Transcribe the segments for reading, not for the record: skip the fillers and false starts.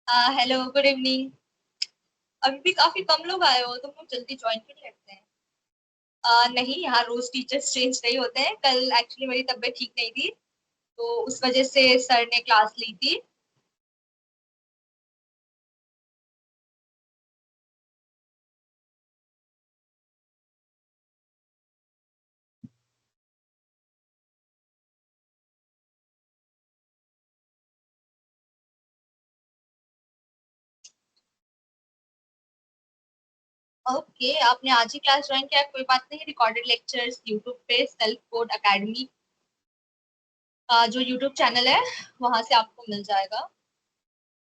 Hello, good evening. अभी भी काफी कम लोग आए हो, तुम लोग जल्दी ज्वाइन क्यों नहीं करते हैं? नहीं, यहाँ रोज टीचर्स चेंज नहीं होते हैं। कल एक्चुअली मेरी तबीयत ठीक नहीं थी, तो उस वजह से सर ने क्लास ली थी। ओके, आपने आज ही क्लास ज्वाइन किया, कोई बात नहीं। रिकॉर्डेड लेक्चर्स यूट्यूब पे सेल्फ कोड एकेडमी जो यूट्यूब चैनल है, वहां से आपको मिल जाएगा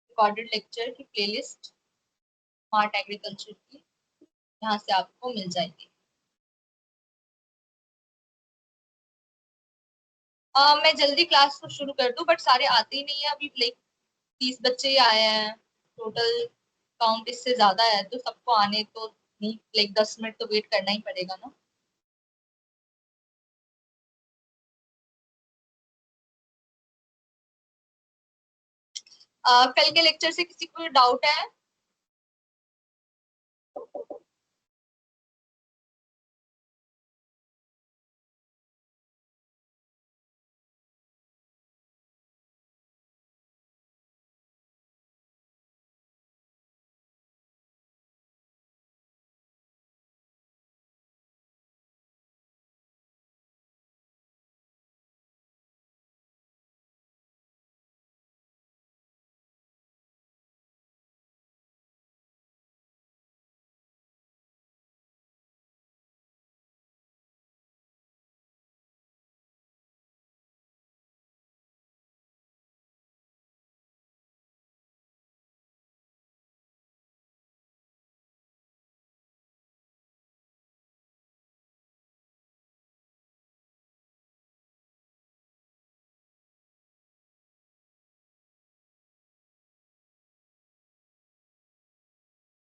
रिकॉर्डेड लेक्चर की प्लेलिस्ट। स्मार्ट एग्रीकल्चर की यहाँ से आपको मिल जाएगी। मैं जल्दी क्लास को शुरू कर दूं, बट सारे आते ही नहीं है अभी। लाइक 30 बच्चे ही आए हैं टोटल। काउंट इससे ज्यादा है, तो सबको आने तो नहीं, लाइक 10 मिनट तो वेट करना ही पड़ेगा ना। कल के लेक्चर से किसी को डाउट है?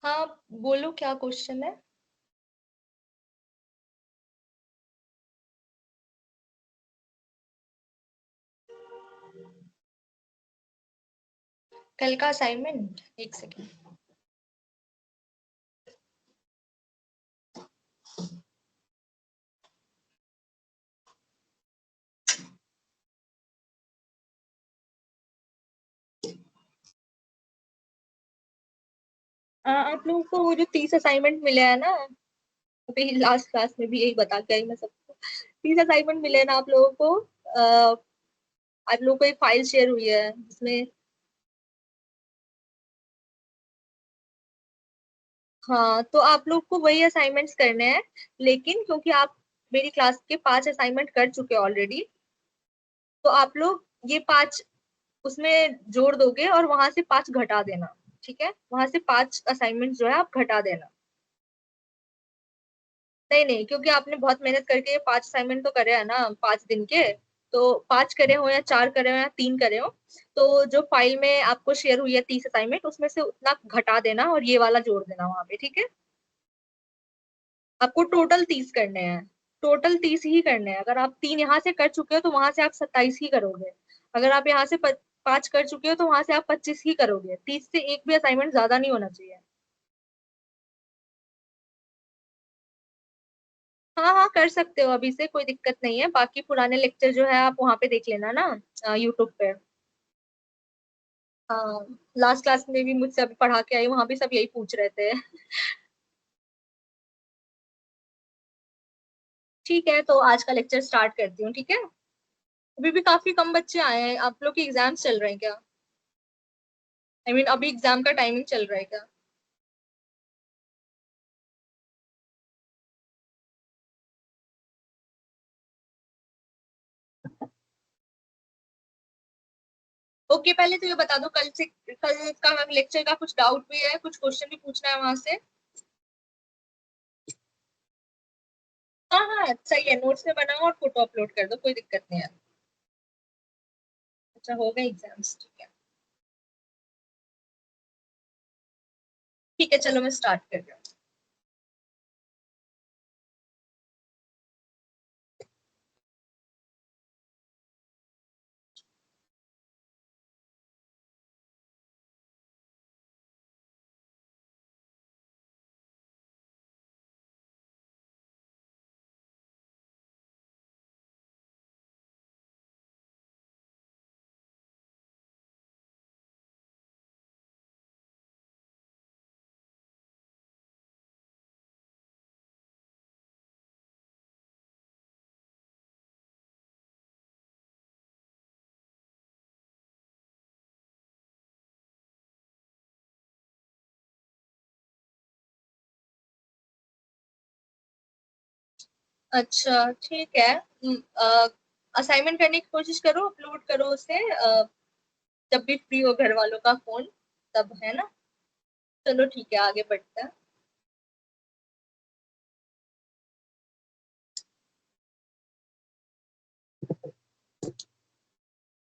हाँ, बोलो क्या क्वेश्चन है। कल का असाइनमेंट, एक सेकेंड। आप लोगों को वो जो 30 असाइनमेंट मिले हैं ना, अभी लास्ट क्लास में भी यही बता के आई मैं सबको। 30 असाइनमेंट मिले हैं ना आप लोगों को। आप लोगों को एक फाइल शेयर हुई है जिसमें। हाँ, तो आप लोग को वही असाइनमेंट्स करने हैं। लेकिन क्योंकि आप मेरी क्लास के 5 असाइनमेंट कर चुके हैं ऑलरेडी, तो आप लोग ये 5 उसमें जोड़ दोगे और वहां से 5 घटा देना। ठीक है, वहां से 5 असाइनमेंट जो है आप घटा देना। नहीं नहीं, क्योंकि आपने बहुत मेहनत करके ये 5 असाइनमेंट तो करे हैं ना 5 दिन के। तो 5 करे हो या 4 करे हो या 3 करे हो, तो जो फाइल में आपको शेयर हुई है 30 असाइनमेंट, उसमें से उतना घटा देना और ये वाला जोड़ देना वहां पे। ठीक है, आपको टोटल 30 करने हैं। टोटल 30 ही करने हैं। अगर आप 3 यहाँ से कर चुके हो तो वहां से आप 27 ही करोगे। अगर आप यहाँ से 5 कर चुके हो तो वहां से आप 25 ही करोगे। 30 से एक भी असाइनमेंट ज्यादा नहीं होना चाहिए। हाँ हाँ, कर सकते हो, अभी से कोई दिक्कत नहीं है। बाकी पुराने लेक्चर जो है आप वहां पे देख लेना ना, यूट्यूब पे। हाँ, लास्ट क्लास में भी मुझसे अभी पढ़ा के आई, वहां भी सब यही पूछ रहे थे। ठीक है, तो आज का लेक्चर स्टार्ट करती हूँ, ठीक है। अभी भी काफी कम बच्चे आए हैं। आप लोग के एग्जाम्स चल रहे हैं क्या? आई मीन अभी एग्जाम का टाइमिंग चल रहा है क्या? ओके, पहले तो ये बता दो, कल का लेक्चर का कुछ डाउट भी है, कुछ क्वेश्चन भी पूछना है वहां से? हाँ हाँ, सही है, नोट्स में बनाओ और फोटो अपलोड कर दो, कोई दिक्कत नहीं है। अच्छा, हो गए एग्जाम्स, ठीक है। ठीक है, चलो मैं स्टार्ट कर रही हूँ। अच्छा ठीक है। असाइनमेंट करने की कोशिश करो, अपलोड करो उसे जब भी फ्री हो घर वालों का फोन, तब, है ना। चलो ठीक है, आगे बढ़ते हैं।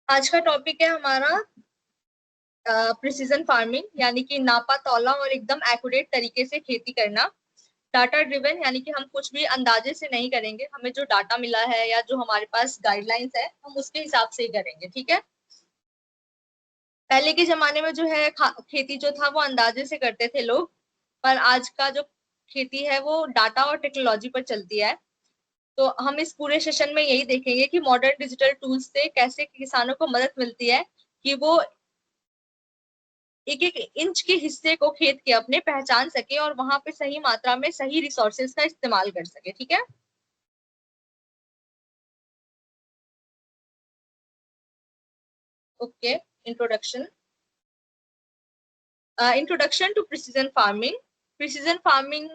आज का टॉपिक है हमारा प्रिसीजन फार्मिंग, यानी कि नापा तौला और एकदम एक्यूरेट तरीके से खेती करना। डाटा ड्रिवन, यानी कि हम कुछ भी अंदाजे से नहीं करेंगे, हमें जो डाटा मिला है या जो हमारे पास गाइडलाइंस है हम उसके हिसाब से ही करेंगे, ठीक है। पहले के जमाने में जो है खेती जो था वो अंदाजे से करते थे लोग, पर आज का जो खेती है वो डाटा और टेक्नोलॉजी पर चलती है। तो हम इस पूरे सेशन में यही देखेंगे कि मॉडर्न डिजिटल टूल्स से कैसे किसानों को मदद मिलती है कि वो एक एक इंच के हिस्से को खेत के अपने पहचान सके और वहां पे सही मात्रा में सही रिसोर्सेज का इस्तेमाल कर सके, ठीक है। Okay, introduction. Introduction to precision farming. Precision farming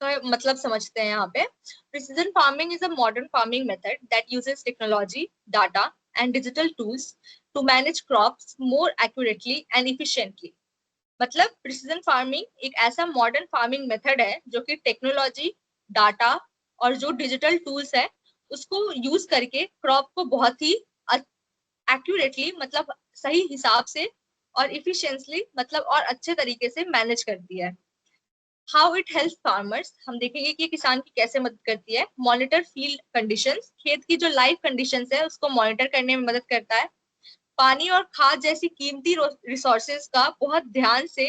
का मतलब समझते हैं यहाँ पे। Precision farming is a modern farming method that uses technology, data and digital tools to manage crops more accurately and efficiently. मतलब प्रिसीजन फार्मिंग एक ऐसा modern farming method है जो कि टेक्नोलॉजी, डाटा और जो डिजिटल टूल्स है उसको यूज करके क्रॉप को बहुत ही एक्यूरेटली, मतलब सही हिसाब से, और इफिशियंटली, मतलब और अच्छे तरीके से मैनेज करती है। हाउ इट हेल्प फार्मर्स, हम देखेंगे कि किसान की कैसे मदद करती है। मॉनिटर फील्ड कंडीशंस, खेत की जो लाइव कंडीशंस है उसको मॉनिटर करने में मदद करता है। पानी और खाद जैसी कीमती रिसोर्सेज का बहुत ध्यान से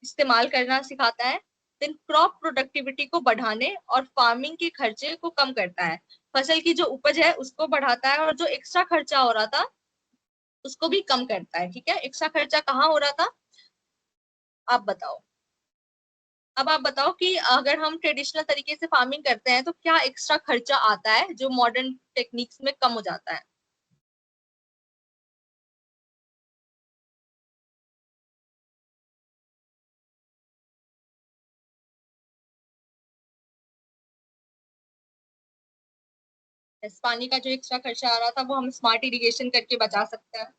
इस्तेमाल करना सिखाता है। देन क्रॉप प्रोडक्टिविटी को बढ़ाने और फार्मिंग के खर्चे को कम करता है। फसल की जो उपज है उसको बढ़ाता है और जो एक्स्ट्रा खर्चा हो रहा था उसको भी कम करता है, ठीक है। एक्स्ट्रा खर्चा कहाँ हो रहा था, आप बताओ। अब आप बताओ कि अगर हम ट्रेडिशनल तरीके से फार्मिंग करते हैं तो क्या एक्स्ट्रा खर्चा आता है जो मॉडर्न टेक्निक्स में कम हो जाता है। इस पानी का जो एक्स्ट्रा खर्चा आ रहा था वो हम स्मार्ट इरिगेशन करके बचा सकते हैं,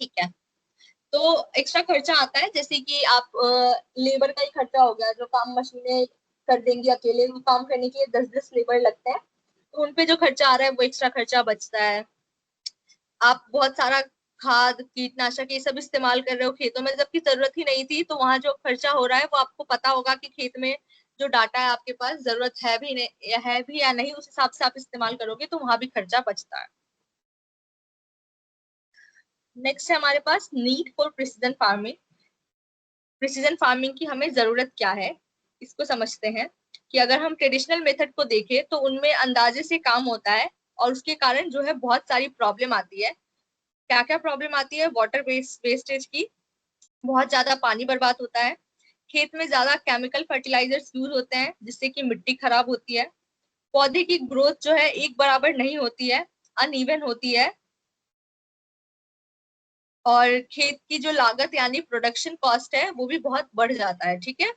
ठीक है। तो एक्स्ट्रा खर्चा आता है जैसे कि आप लेबर का ही खर्चा हो गया, जो काम मशीनें कर देंगी अकेले, वो काम करने के लिए 10-10 लेबर लगते हैं, तो उनपे जो खर्चा आ रहा है वो एक्स्ट्रा खर्चा बचता है। आप बहुत सारा खाद कीटनाशक ये सब इस्तेमाल कर रहे हो खेतों में जबकि जरूरत ही नहीं थी, तो वहां जो खर्चा हो रहा है वो आपको पता होगा कि खेत में जो डाटा है आपके पास जरूरत है भी नहीं, है भी या नहीं, उस हिसाब से आप इस्तेमाल करोगे तो वहां भी खर्चा बचता है। नेक्स्ट है हमारे पास need for precision farming. Precision farming की हमें जरूरत क्या है, इसको समझते हैं। कि अगर हम ट्रेडिशनल मेथड को देखें तो उनमें अंदाजे से काम होता है और उसके कारण जो है बहुत सारी प्रॉब्लम आती है। क्या क्या प्रॉब्लम आती है, वाटर वेस्टेज की, बहुत ज्यादा पानी बर्बाद होता है। खेत में ज्यादा केमिकल फर्टिलाइजर्स यूज होते हैं जिससे कि मिट्टी खराब होती है। पौधे की ग्रोथ जो है एक बराबर नहीं होती है, अनइवन होती है। और खेत की जो लागत यानी प्रोडक्शन कॉस्ट है वो भी बहुत बढ़ जाता है, ठीक है।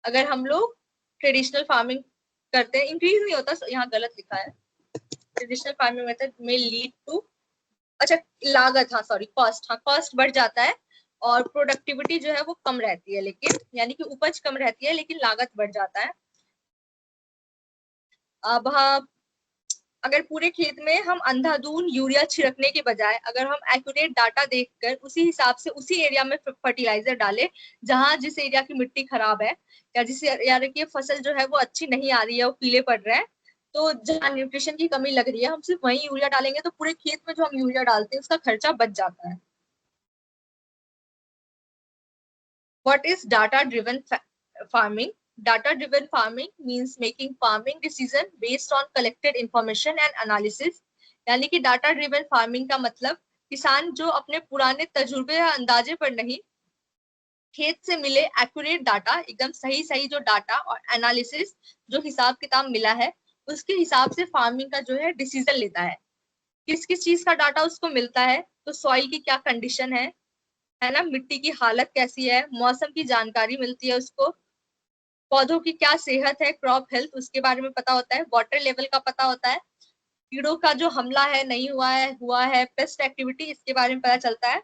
अगर हम लोग ट्रेडिशनल फार्मिंग करते हैं, इंक्रीज नहीं होता, यहाँ गलत लिखा है। ट्रेडिशनल फार्मिंग मेथड में लीड टू, अच्छा, लागत, हाँ सॉरी, कॉस्ट, हाँ कॉस्ट बढ़ जाता है और प्रोडक्टिविटी जो है वो कम रहती है, लेकिन यानी कि उपज कम रहती है लेकिन लागत बढ़ जाता है। अब हाँ, अगर पूरे खेत में हम अंधाधुंध यूरिया छिड़कने के बजाय अगर हम एक्यूरेट डाटा देखकर उसी हिसाब से उसी एरिया में फर्टिलाइजर डालें जहां जिस एरिया की मिट्टी खराब है या जिस एरिया की फसल जो है वो अच्छी नहीं आ रही है, वो पीले पड़ रहे हैं, तो जहाँ न्यूट्रिशन की कमी लग रही है हम सिर्फ वही यूरिया डालेंगे तो पूरे खेत में जो हम यूरिया डालते हैं उसका खर्चा बच जाता है। What is data-driven farming? Data-driven farming means making farming decision based on collected information and analysis. यानी कि डाटा ड्रिवन फार्मिंग का मतलब किसान जो अपने पुराने तजुर्बे या अंदाजे पर नहीं, खेत से मिले एक्यूरेट डाटा, एकदम सही सही जो डाटा और एनालिसिस, जो हिसाब किताब मिला है उसके हिसाब से फार्मिंग का जो है डिसीजन लेता है। किस किस चीज का डाटा उसको मिलता है, तो सॉइल की क्या कंडीशन है ना, मिट्टी की हालत कैसी है, मौसम की जानकारी मिलती है उसको, पौधों की क्या सेहत है, क्रॉप हेल्थ, उसके बारे में पता होता है। वाटर लेवल का पता होता है। कीड़ों का जो हमला है, नहीं हुआ है, पेस्ट एक्टिविटी, इसके बारे में पता चलता है।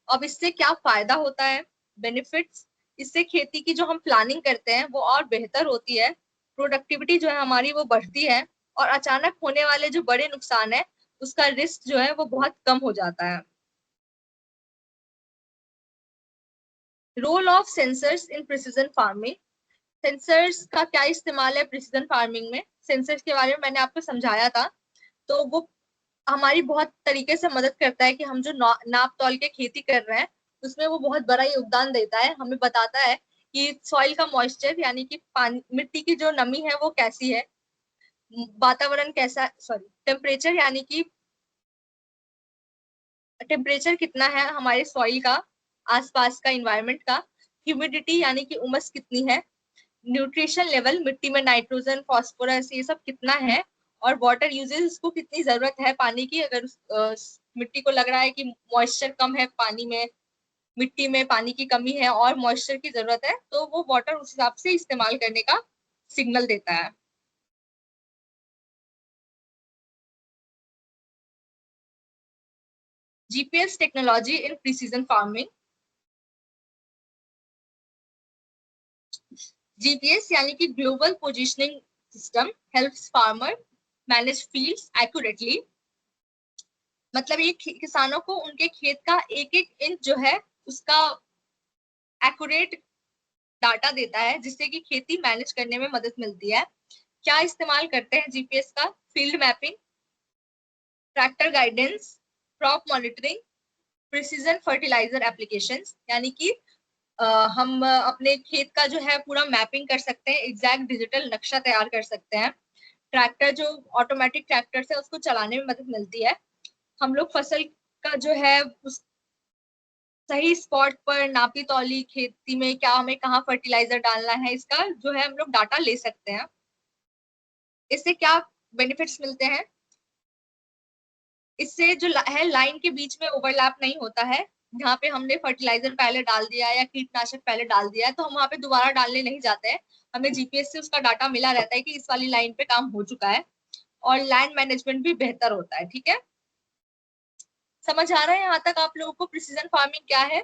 अब इससे क्या फायदा होता है, बेनिफिट्स। इससे खेती की जो हम प्लानिंग करते हैं वो और बेहतर होती है। प्रोडक्टिविटी जो है हमारी वो बढ़ती है। और अचानक होने वाले जो बड़े नुकसान है उसका रिस्क जो है वो बहुत कम हो जाता है। Role of sensors in precision farming. Sensors का क्या इस्तेमाल है प्रिसीजन फार्मिंग में, सेंसर्स के बारे में मैंने आपको समझाया था। तो वो हमारी बहुत तरीके से मदद करता है कि हम जो नाप तौल के खेती कर रहे हैं उसमें वो बहुत बड़ा योगदान देता है। हमें बताता है कि सॉइल का मॉइस्चर यानी कि पानी, मिट्टी की जो नमी है वो कैसी है, वातावरण कैसा, सॉरी टेम्परेचर यानी कि टेम्परेचर कितना है हमारे सॉइल का, आसपास का इन्वायरमेंट का। ह्यूमिडिटी यानी कि उमस कितनी है। न्यूट्रिशन लेवल, मिट्टी में नाइट्रोजन, फास्फोरस, ये सब कितना है। और वाटर यूजेस को कितनी जरूरत है पानी की। अगर मिट्टी को लग रहा है कि मॉइस्चर कम है पानी में, मिट्टी में पानी की कमी है और मॉइस्चर की जरूरत है, तो वो वाटर उस हिसाब से इस्तेमाल करने का सिग्नल देता है। GPS technology in precision farming. GPS यानी कि global positioning system helps farmer manage fields accurately. मतलब ये किसानों को उनके खेत का एक एक इंच जो है उसका एक्यूरेट डाटा देता है, जिससे कि खेती मैनेज करने में मदद मिलती है। क्या इस्तेमाल करते हैं जीपीएस का, field mapping, tractor guidance, crop monitoring, precision fertiliser applications. यानी कि हम अपने खेत का जो है पूरा मैपिंग कर सकते हैं, एग्जैक्ट डिजिटल नक्शा तैयार कर सकते हैं। ट्रैक्टर जो ऑटोमेटिक ट्रैक्टर है उसको चलाने में मदद मिलती है। हम लोग फसल का जो है उस सही स्पॉट पर नापी तौली खेती में क्या हमें कहाँ फर्टिलाइजर डालना है, इसका जो है हम लोग डाटा ले सकते हैं। इससे क्या बेनिफिट्स मिलते हैं, इससे जो है लाइन के बीच में ओवरलैप नहीं होता है। जहाँ पे हमने फर्टिलाइजर पहले डाल दिया या कीटनाशक पहले डाल दिया है तो हम वहां पे दोबारा डालने नहीं जाते हैं। हमें जीपीएस से उसका डाटा मिला रहता है कि इस वाली लाइन पे काम हो चुका है। और लैंड मैनेजमेंट भी बेहतर होता है। ठीक है, समझ आ रहा है यहाँ तक आप लोगों को प्रिसीजन फार्मिंग क्या है।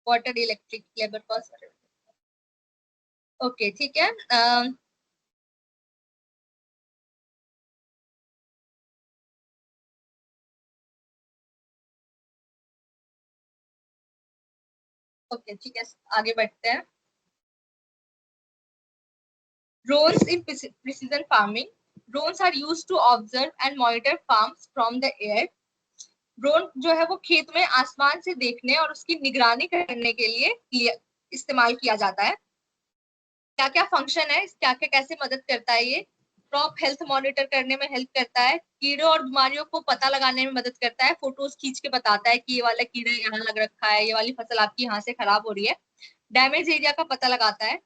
Water, electric, labour cost. Okay ठीक है। ओके ठीक है, आगे बढ़ते हैं। Drones in precision farming. Drones are used to observe and monitor farms from the air. Drone जो है वो खेत में आसमान से देखने और उसकी निगरानी करने के लिए इस्तेमाल किया जाता है। क्या क्या फंक्शन है, क्या क्या कैसे मदद करता है ये। क्रॉप हेल्थ मॉनिटर करने में हेल्प करता है, कीड़ों और बीमारियों को पता लगाने में मदद करता है। फोटोज खींच के बताता है कि ये वाला कीड़ा यहाँ लग रखा है, ये वाली फसल आपकी यहाँ से खराब हो रही है। डैमेज एरिया का पता लगाता है।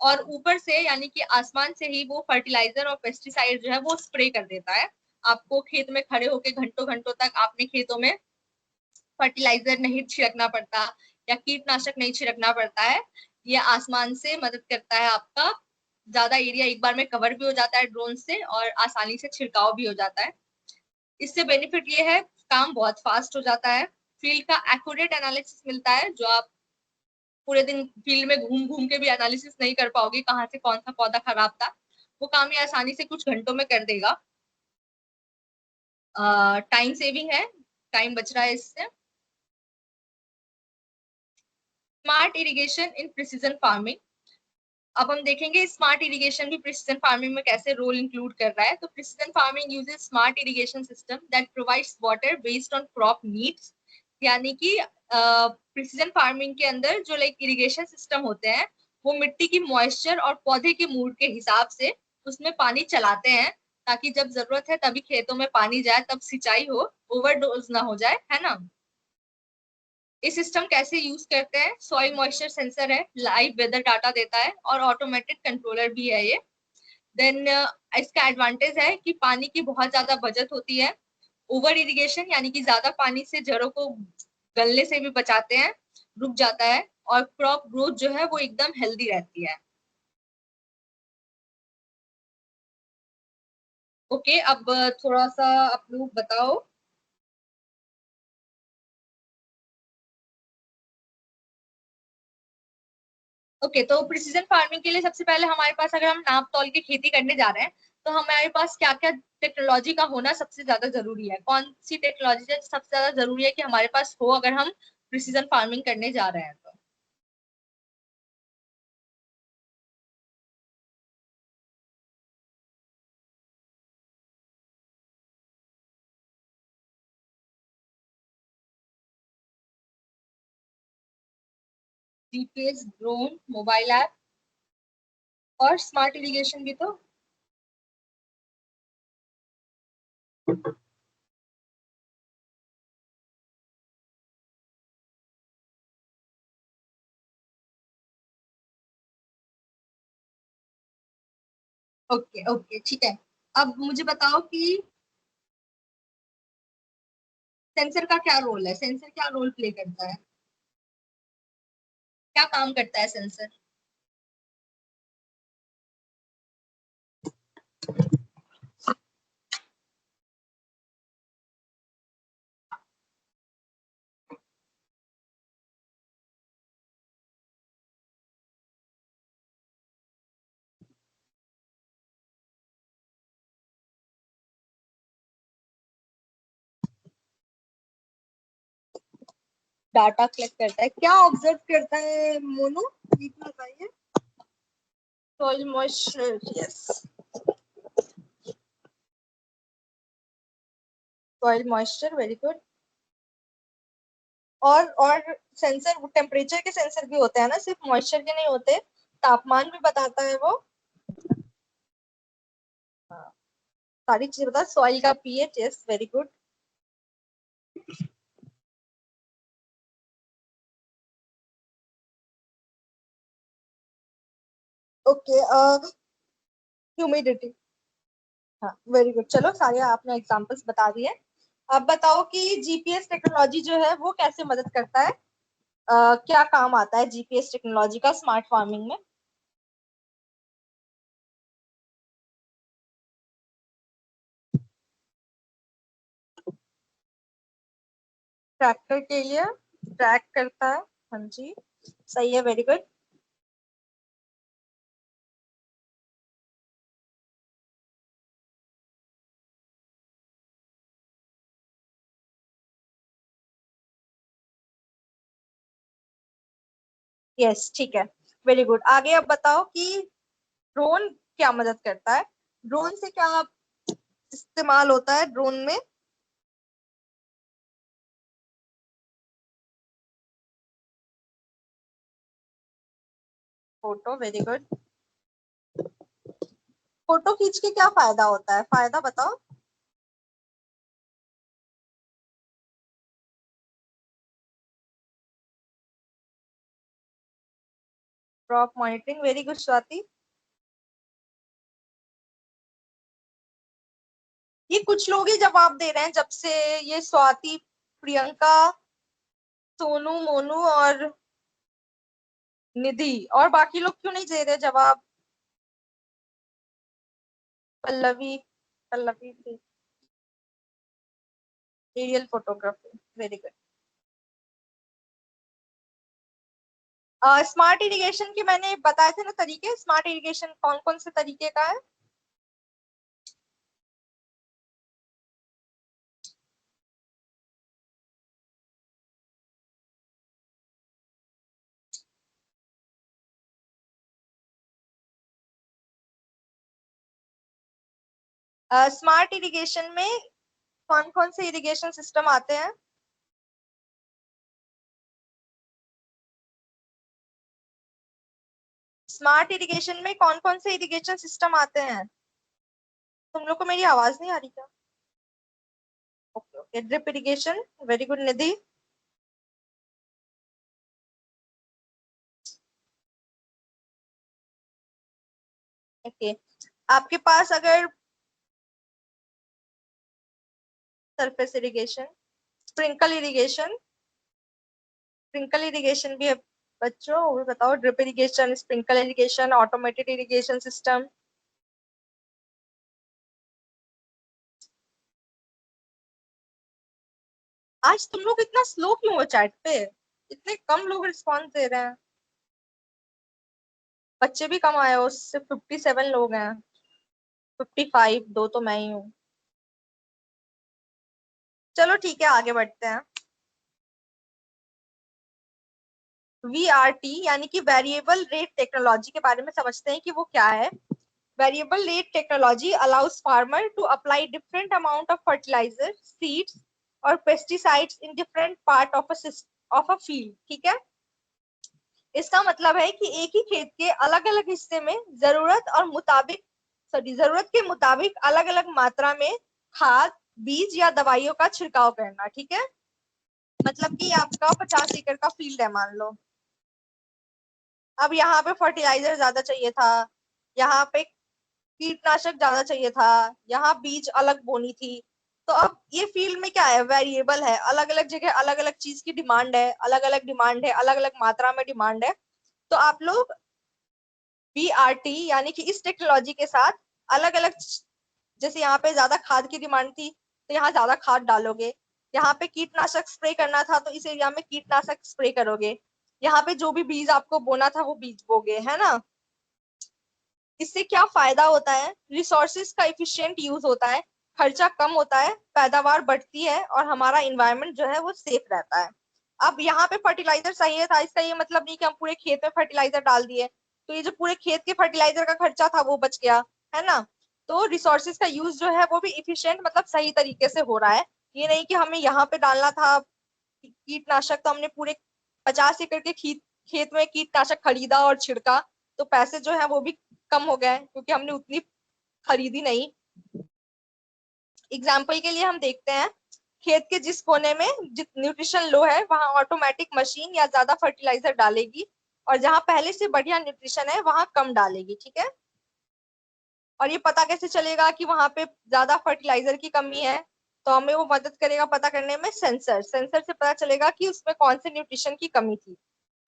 और ऊपर से यानी कि आसमान से ही वो फर्टिलाइजर और पेस्टिसाइड जो है वो स्प्रे कर देता है। आपको खेत में खड़े होकर घंटों घंटों तक आपने खेतों में फर्टिलाइजर नहीं छिड़कना पड़ता या कीटनाशक नहीं छिड़कना पड़ता है। ये आसमान से मदद करता है, आपका ज्यादा एरिया एक बार में कवर भी हो जाता है ड्रोन से और आसानी से छिड़काव भी हो जाता है। इससे बेनिफिट ये है, काम बहुत फास्ट हो जाता है। फील्ड का एक्यूरेट एनालिसिस मिलता है, जो आप पूरे दिन फील्ड में घूम घूम के भी एनालिसिस नहीं कर पाओगे कहाँ से कौन सा पौधा खराब था। वो काम ये आसानी से कुछ घंटों में कर देगा। टाइम सेविंग है, टाइम बच रहा है इससे। Smart irrigation in precision farming. अब हम देखेंगे स्मार्ट इरिगेशन भी प्रिसीजन फार्मिंग में कैसे रोल इंक्लूड कर रहा है। तो precision farming uses smart irrigation system that provides water based on crop needs. यानी कि प्रिसीजन फार्मिंग के अंदर जो लाइक इरिगेशन सिस्टम होते हैं वो मिट्टी की मॉइस्चर और पौधे के मूड के हिसाब से उसमें पानी चलाते हैं, ताकि जब जरूरत है तभी खेतों में पानी जाए, तब सिंचाई हो, ओवरडोज ना हो जाए, है ना। इस सिस्टम कैसे यूज करते हैं, सॉइल मॉइस्चर सेंसर है, लाइव वेदर डाटा देता है और ऑटोमेटिक कंट्रोलर भी है ये। देन इसका एडवांटेज है कि पानी की बहुत ज्यादा बचत होती है। ओवर इरिगेशन यानी कि ज्यादा पानी से जड़ों को गलने से भी बचाते हैं, रुक जाता है, और क्रॉप ग्रोथ जो है वो एकदम हेल्दी रहती है। ओके, अब थोड़ा सा आप लोग बताओ। ओके, तो प्रिसीजन फार्मिंग के लिए सबसे पहले हमारे पास, अगर हम नाप तौल के खेती करने जा रहे हैं, तो हमारे पास क्या क्या टेक्नोलॉजी का होना सबसे ज्यादा जरूरी है? कौन सी टेक्नोलॉजी सबसे ज्यादा जरूरी है कि हमारे पास हो अगर हम प्रिसीजन फार्मिंग करने जा रहे हैं तो? जीपीएस, ड्रोन, मोबाइल ऐप, और स्मार्ट इरिगेशन भी तो। ओके ओके, ठीक है। अब मुझे बताओ कि सेंसर का क्या रोल है, सेंसर क्या रोल प्ले करता है, क्या काम करता है सेंसर? डाटा कलेक्ट करता है, क्या ऑब्जर्व करता है मोनू, ये तो बताइए। Soil moisture, yes, soil moisture, very good. और सेंसर, टेम्परेचर के सेंसर भी होते हैं ना, सिर्फ मॉइस्चर के नहीं होते, तापमान भी बताता है वो। हाँ, सारी चीजें बता, सॉइल का pH, yes, very good. Okay, humidity, हाँ, वेरी गुड। चलो, सारे आपने एग्जांपल्स बता दिए। अब बताओ कि जीपीएस टेक्नोलॉजी जो है वो कैसे मदद करता है, क्या काम आता है जीपीएस टेक्नोलॉजी का स्मार्ट फार्मिंग में? ट्रैक्टर के लिए ट्रैक करता है, हाँ जी, सही है, वेरी गुड। यस, ठीक है, वेरी गुड। आगे अब बताओ कि ड्रोन क्या मदद करता है, ड्रोन से क्या इस्तेमाल होता है ड्रोन में? Photo, very good. फोटो खींच के क्या फायदा होता है, फायदा बताओ। Crop monitoring, very good Swati. ये कुछ लोग ही जवाब दे रहे हैं, जब से ये स्वाति, प्रियंका, सोनू, मोनू और निधि, और बाकी लोग क्यों नहीं दे रहे जवाब? पल्लवी, पल्लवी थी, aerial photography, very good. Smart irrigation के मैंने बताए थे ना तरीके, स्मार्ट इरिगेशन कौन कौन से तरीके का है? स्मार्ट इरिगेशन में कौन कौन से इरिगेशन सिस्टम आते हैं? स्मार्ट इरिगेशन में कौन कौन से इरिगेशन सिस्टम आते हैं? तुम लोग को मेरी आवाज नहीं आ रही क्या? Okay okay, drip irrigation, very good Nidhi. Okay, आपके पास अगर surface irrigation, sprinkle irrigation, sprinkle irrigation भी है बच्चों, वो भी बताओ। Drip irrigation, sprinkle irrigation, automated irrigation system. आज तुम लोग इतना स्लो क्यों हो चैट पे? इतने कम लोग रिस्पॉन्स दे रहे हैं। बच्चे भी कम आए हो, उससे 57 लोग हैं। 55, दो तो मैं ही हूँ। चलो ठीक है, आगे बढ़ते हैं। VRT यानी कि वेरिएबल रेट टेक्नोलॉजी के बारे में समझते हैं कि वो क्या है। Variable rate technology allows farmer to apply different amount of fertiliser, seeds और pesticides in different part of a field. ठीक है, इसका मतलब है कि एक ही खेत के अलग अलग हिस्से में जरूरत के मुताबिक अलग अलग मात्रा में खाद, बीज या दवाइयों का छिड़काव करना। ठीक है, मतलब कि आपका 50 एकड़ का फील्ड है मान लो। अब यहाँ पे फर्टिलाइजर ज्यादा चाहिए था, यहाँ पे कीटनाशक ज्यादा चाहिए था, यहाँ बीज अलग बोनी थी। तो अब ये फील्ड में क्या है, वेरिएबल है, अलग अलग जगह अलग अलग चीज की डिमांड है, अलग अलग डिमांड है, अलग अलग मात्रा में डिमांड है। तो आप लोग VRT यानी कि इस टेक्नोलॉजी के साथ अलग अलग, जैसे यहाँ पे ज्यादा खाद की डिमांड थी तो यहाँ ज्यादा खाद डालोगे, यहाँ पे कीटनाशक स्प्रे करना था तो इस एरिया में कीटनाशक स्प्रे करोगे, यहाँ पे जो भी बीज आपको बोना था वो बीज बोगे, है ना। इससे क्या फायदा होता है, रिसोर्सेज का इफिशिएंट यूज होता है, खर्चा कम होता है, पैदावार बढ़ती है और हमारा इन्वायरमेंट जो है वो सेफ रहता है। अब यहाँ पे फर्टिलाइजर चाहिए था, इसका ये मतलब नहीं कि हम पूरे खेत में फर्टिलाइजर डाल दिए, तो ये जो पूरे खेत के फर्टिलाइजर का खर्चा था वो बच गया, है ना। तो रिसोर्सेज का यूज जो है वो भी इफिशियंट, मतलब सही तरीके से हो रहा है। ये नहीं कि हमें यहाँ पे डालना था कीटनाशक तो हमने पूरे 50 एकड़ के खेत में कीटनाशक खरीदा और छिड़का, तो पैसे जो है वो भी कम हो गए क्योंकि हमने उतनी खरीदी नहीं। एग्जाम्पल के लिए हम देखते हैं, खेत के जिस कोने में न्यूट्रिशन लो है वहां ऑटोमेटिक मशीन या ज्यादा फर्टिलाइजर डालेगी, और जहां पहले से बढ़िया न्यूट्रिशन है वहां कम डालेगी। ठीक है, और ये पता कैसे चलेगा कि वहां पे ज्यादा फर्टिलाइजर की कमी है, तो हमें वो मदद करेगा पता करने में, सेंसर सेंसर से पता चलेगा कि उसमें कौन से न्यूट्रिशन की कमी थी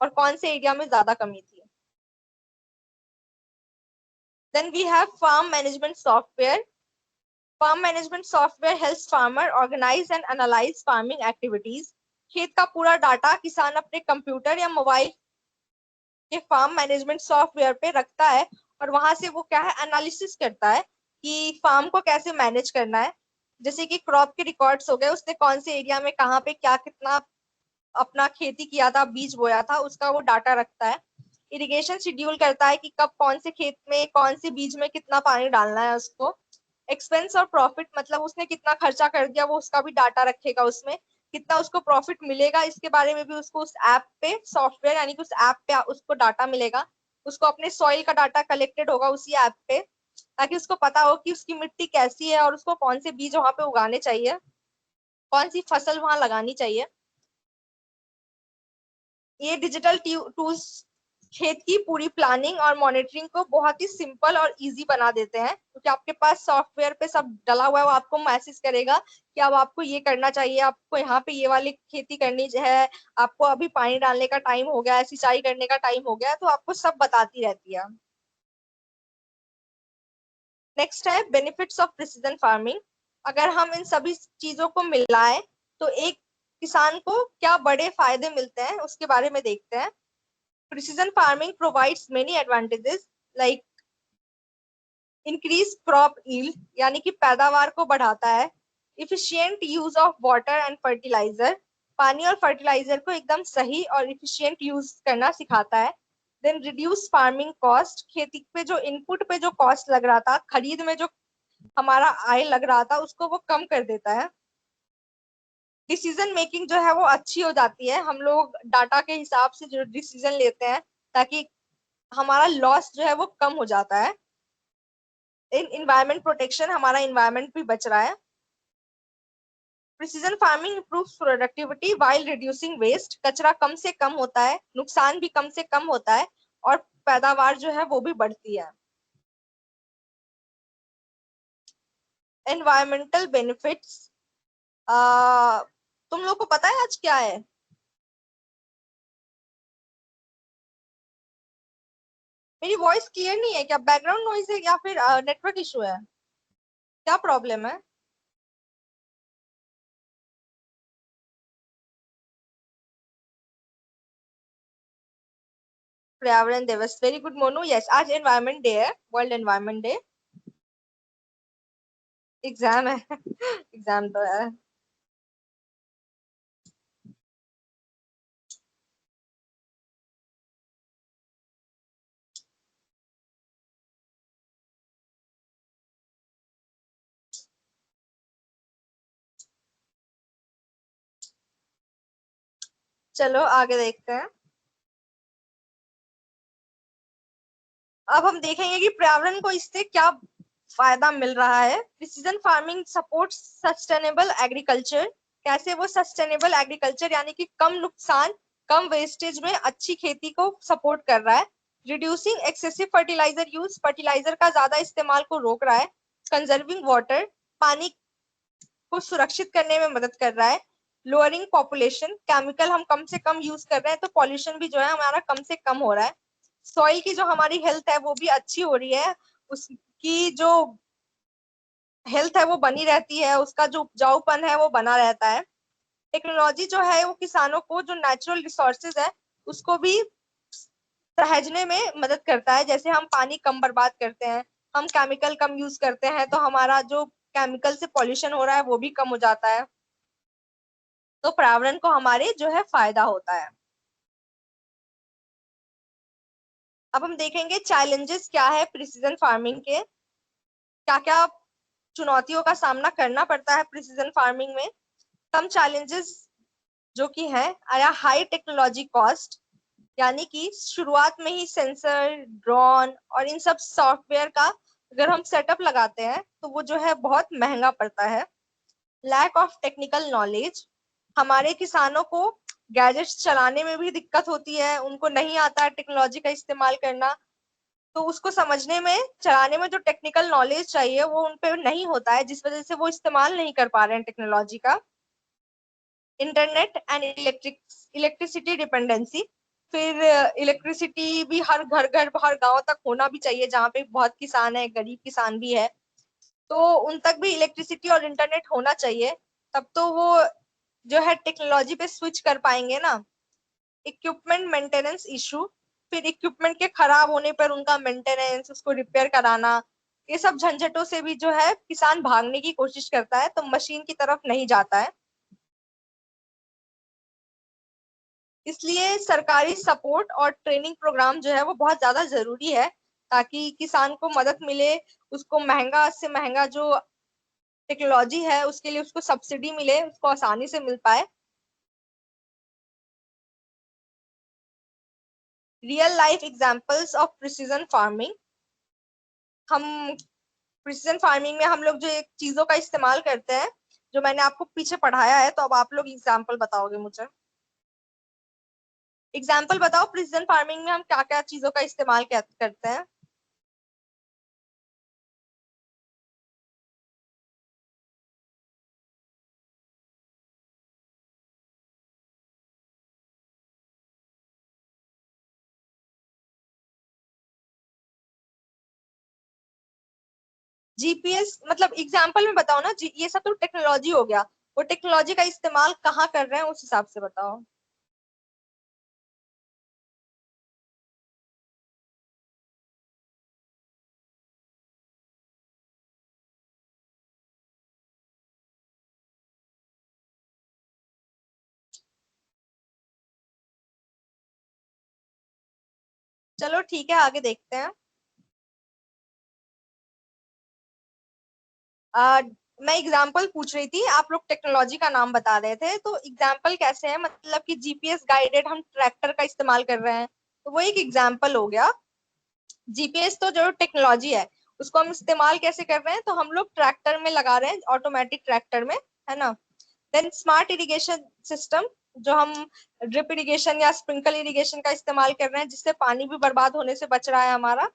और कौन से एरिया में ज्यादा कमी थी। Then we have farm management software. Farm management software helps farmer organise and analyse farming activities. खेत का पूरा डाटा किसान अपने कंप्यूटर या मोबाइल के फार्म मैनेजमेंट सॉफ्टवेयर पे रखता है, और वहां से वो क्या है, एनालिसिस करता है कि फार्म को कैसे मैनेज करना है। जैसे कि क्रॉप के रिकॉर्ड्स हो गए, उसने कौन से एरिया में कहाँ पे क्या कितना अपना खेती किया था, बीज बोया था, उसका वो डाटा रखता है। इरिगेशन शेड्यूल करता है कि कब कौन से खेत में कौन से बीज में कितना पानी डालना है उसको। एक्सपेंस और प्रॉफिट, मतलब उसने कितना खर्चा कर दिया वो उसका भी डाटा रखेगा उसमें, कितना उसको प्रॉफिट मिलेगा इसके बारे में भी उसको उस ऐप पे, सॉफ्टवेयर यानी कि उस ऐप पे उसको डाटा मिलेगा। उसको अपने सॉइल का डाटा कलेक्टेड होगा उसी ऐप पे, ताकि उसको पता हो कि उसकी मिट्टी कैसी है और उसको कौन से बीज वहां पे उगाने चाहिए, कौन सी फसल वहां लगानी चाहिए। ये डिजिटल टूल्स खेत की पूरी प्लानिंग और मॉनिटरिंग को बहुत ही सिंपल और इजी बना देते हैं, क्योंकि आपके पास सॉफ्टवेयर पे सब डला हुआ है, वो आपको मैसेज करेगा कि अब आपको ये करना चाहिए, आपको यहाँ पे ये वाली खेती करनी है, आपको अभी पानी डालने का टाइम हो गया है, सिंचाई करने का टाइम हो गया है, तो आपको सब बताती रहती है। नेक्स्ट है बेनिफिट्स ऑफ प्रिसीजन फार्मिंग। अगर हम इन सभी चीजों को मिलाएं तो एक किसान को क्या बड़े फायदे मिलते हैं उसके बारे में देखते हैं। Precision farming provides many advantages like increase crop yield यानी कि पैदावार को बढ़ाता है, efficient use of water and fertilizer, पानी और फर्टिलाइजर को एकदम सही और इफिशियंट यूज करना सिखाता है। देन रिड्यूस फार्मिंग कॉस्ट, खेती पे जो इनपुट पे जो कॉस्ट लग रहा था, खरीद में जो हमारा आय लग रहा था उसको वो कम कर देता है। डिसीजन मेकिंग जो है वो अच्छी हो जाती है, हम लोग डाटा के हिसाब से जो डिसीजन लेते हैं, ताकि हमारा लॉस जो है वो कम हो जाता है। इन इन्वायरमेंट प्रोटेक्शन, हमारा इन्वायरमेंट भी बच रहा है। Precision farming improves productivity while reducing waste, कचरा कम से कम होता है, नुकसान भी कम से कम होता है, और पैदावार जो है वो भी बढ़ती है। एनवायरमेंटल बेनिफिट्स, तुम लोग को पता है आज क्या है? मेरी वॉइस क्लियर नहीं है क्या? बैकग्राउंड नॉइज है या फिर नेटवर्क इशू है? क्या प्रॉब्लम है? पर्यावरण दिवस, वेरी गुड मोनू। यस, आज एनवायरनमेंट डे है, वर्ल्ड एनवायरनमेंट डे। एग्जाम है। एग्जाम तो है। चलो आगे देखते हैं। अब हम देखेंगे कि पर्यावरण को इससे क्या फायदा मिल रहा है। Precision farming support sustainable agriculture. कैसे वो सस्टेनेबल एग्रीकल्चर यानी कि कम नुकसान, कम वेस्टेज में अच्छी खेती को सपोर्ट कर रहा है। Reducing excessive fertiliser use, fertiliser का ज्यादा इस्तेमाल को रोक रहा है। कंजर्विंग वाटर, पानी को सुरक्षित करने में मदद कर रहा है। लोअरिंग पॉपुलेशन, केमिकल हम कम से कम यूज कर रहे हैं तो पॉल्यूशन भी जो है हमारा कम से कम हो रहा है। सॉइल की जो हमारी हेल्थ है वो भी अच्छी हो रही है, उसकी जो हेल्थ है वो बनी रहती है, उसका जो उपजाऊपन है वो बना रहता है। टेक्नोलॉजी जो है वो किसानों को जो नेचुरल रिसोर्सेज है उसको भी सहेजने में मदद करता है। जैसे हम पानी कम बर्बाद करते हैं, हम केमिकल कम यूज करते हैं, तो हमारा जो केमिकल से पॉल्यूशन हो रहा है वो भी कम हो जाता है। तो पर्यावरण को हमारे जो है फायदा होता है। अब हम देखेंगे चैलेंजेस क्या है प्रिसीजन फार्मिंग के, क्या क्या चुनौतियों का सामना करना पड़ता है प्रिसीजन फार्मिंग में। कम चैलेंजेस जो कि है आया, हाई टेक्नोलॉजी कॉस्ट, यानी कि शुरुआत में ही सेंसर, ड्रोन और इन सब सॉफ्टवेयर का अगर हम सेटअप लगाते हैं तो वो जो है बहुत महंगा पड़ता है। लैक ऑफ टेक्निकल नॉलेज, हमारे किसानों को गैजेट्स चलाने में भी दिक्कत होती है, उनको नहीं आता है टेक्नोलॉजी का इस्तेमाल करना, तो उसको समझने में, चलाने में जो टेक्निकल नॉलेज चाहिए वो उन पे नहीं होता है, जिस वजह से वो इस्तेमाल नहीं कर पा रहे हैं टेक्नोलॉजी का। इंटरनेट एंड इलेक्ट्रिसिटी डिपेंडेंसी, फिर इलेक्ट्रिसिटी भी हर घर घर हर गांव तक होना भी चाहिए, जहाँ पे बहुत किसान है, गरीब किसान भी है, तो उन तक भी इलेक्ट्रिसिटी और इंटरनेट होना चाहिए, तब तो वो जो है टेक्नोलॉजी पे स्विच कर पाएंगे ना। इक्विपमेंट मेंटेनेंस इशू, फिर इक्विपमेंट के खराब होने पर उनका मेंटेनेंस, उसको रिपेयर कराना, ये सब झंझटों से भी जो है किसान भागने की कोशिश करता है, तो मशीन की तरफ नहीं जाता है। इसलिए सरकारी सपोर्ट और ट्रेनिंग प्रोग्राम जो है वो बहुत ज्यादा जरूरी है, ताकि किसान को मदद मिले, उसको महंगा से महंगा जो टेक्नोलॉजी है उसके लिए उसको सब्सिडी मिले, उसको आसानी से मिल पाए। Real life examples of precision farming, हम प्रिसीजन फार्मिंग में हम लोग जो एक चीजों का इस्तेमाल करते हैं, जो मैंने आपको पीछे पढ़ाया है, तो अब आप लोग एग्जांपल बताओगे मुझे। एग्जांपल बताओ, प्रिसीजन फार्मिंग में हम क्या क्या चीजों का इस्तेमाल करते हैं। जीपीएस मतलब एग्जांपल में बताओ ना जी, ये सब तो टेक्नोलॉजी हो गया, वो टेक्नोलॉजी का इस्तेमाल कहाँ कर रहे हैं उस हिसाब से बताओ। चलो ठीक है, आगे देखते हैं। आ, मैं एग्जाम्पल पूछ रही थी, आप लोग टेक्नोलॉजी का नाम बता रहे थे, तो एग्जाम्पल कैसे है, मतलब कि जीपीएस गाइडेड हम ट्रैक्टर का इस्तेमाल कर रहे हैं, तो वो एक एग्जाम्पल हो गया। जीपीएस तो जो टेक्नोलॉजी है उसको हम इस्तेमाल कैसे कर रहे हैं, तो हम लोग ट्रैक्टर में लगा रहे हैं, ऑटोमेटिक ट्रैक्टर में, है ना। देन स्मार्ट इरिगेशन सिस्टम, जो हम ड्रिप इरिगेशन या स्प्रिंकल इरिगेशन का इस्तेमाल कर रहे हैं, जिससे पानी भी बर्बाद होने से बच रहा है हमारा।